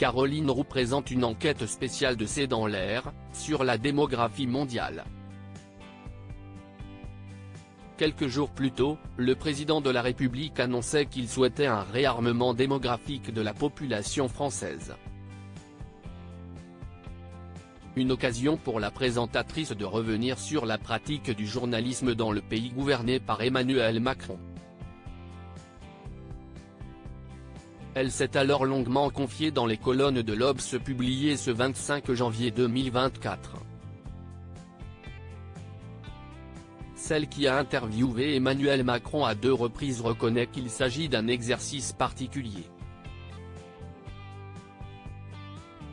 Caroline Roux présente une enquête spéciale de C'est dans l'air, sur la démographie mondiale. Quelques jours plus tôt, le président de la République annonçait qu'il souhaitait un réarmement démographique de la population française. Une occasion pour la présentatrice de revenir sur la pratique du journalisme dans le pays gouverné par Emmanuel Macron. Elle s'est alors longuement confiée dans les colonnes de l'Obs publiées ce 25 janvier 2024. Celle qui a interviewé Emmanuel Macron à 2 reprises reconnaît qu'il s'agit d'un exercice particulier.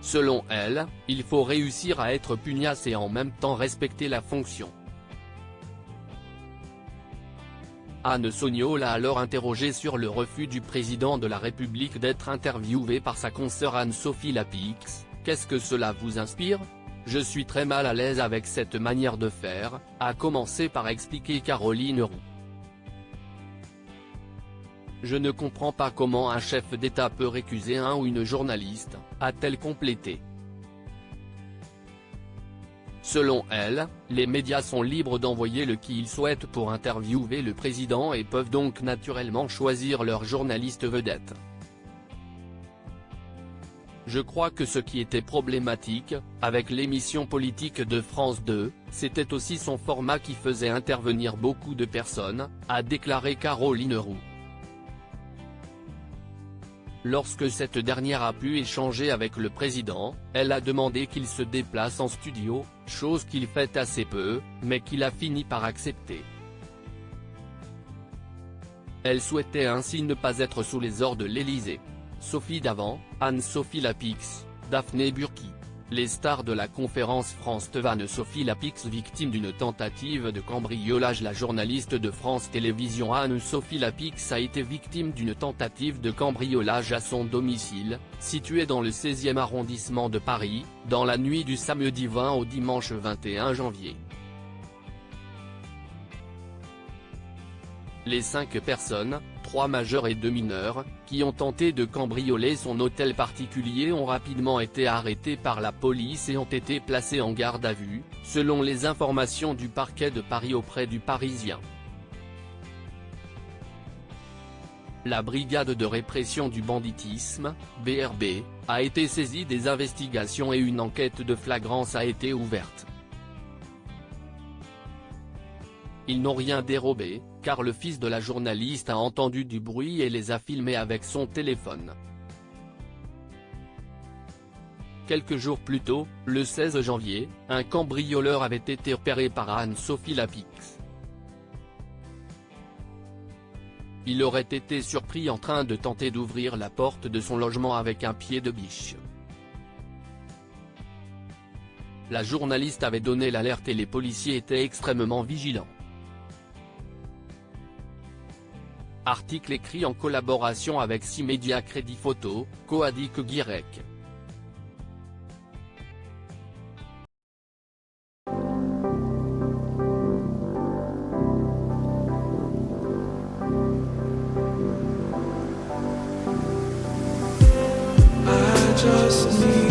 Selon elle, il faut réussir à être pugnace et en même temps respecter la fonction. Anne Sognol l'a alors interrogée sur le refus du président de la République d'être interviewé par sa consoeur Anne-Sophie Lapix. « Qu'est-ce que cela vous inspire ? Je suis très mal à l'aise avec cette manière de faire », a commencé par expliquer Caroline Roux. « Je ne comprends pas comment un chef d'État peut récuser un ou une journaliste », a-t-elle complété. Selon elle, les médias sont libres d'envoyer le qui ils souhaitent pour interviewer le président et peuvent donc naturellement choisir leur journaliste vedette. Je crois que ce qui était problématique, avec l'émission politique de France 2, c'était aussi son format qui faisait intervenir beaucoup de personnes, a déclaré Caroline Roux. Lorsque cette dernière a pu échanger avec le président, elle a demandé qu'il se déplace en studio, chose qu'il fait assez peu, mais qu'il a fini par accepter. Elle souhaitait ainsi ne pas être sous les ordres de l'Élysée. Sophie Davant, Anne-Sophie Lapix, Daphné Burki. Les stars de la conférence France TV. Anne-Sophie Lapix victime d'une tentative de cambriolage. La journaliste de France Télévisions Anne-Sophie Lapix a été victime d'une tentative de cambriolage à son domicile, situé dans le 16e arrondissement de Paris, dans la nuit du samedi 20 au dimanche 21 janvier. Les 5 personnes, 3 majeurs et 2 mineurs, qui ont tenté de cambrioler son hôtel particulier ont rapidement été arrêtés par la police et ont été placés en garde à vue, selon les informations du parquet de Paris auprès du Parisien. La brigade de répression du banditisme, BRB, a été saisie des investigations et une enquête de flagrance a été ouverte. Ils n'ont rien dérobé, car le fils de la journaliste a entendu du bruit et les a filmés avec son téléphone. Quelques jours plus tôt, le 16 janvier, un cambrioleur avait été repéré par Anne-Sophie Lapix. Il aurait été surpris en train de tenter d'ouvrir la porte de son logement avec un pied de biche. La journaliste avait donné l'alerte et les policiers étaient extrêmement vigilants. Article écrit en collaboration avec 6 médias Crédit Photo, Coadic Guirec. I just need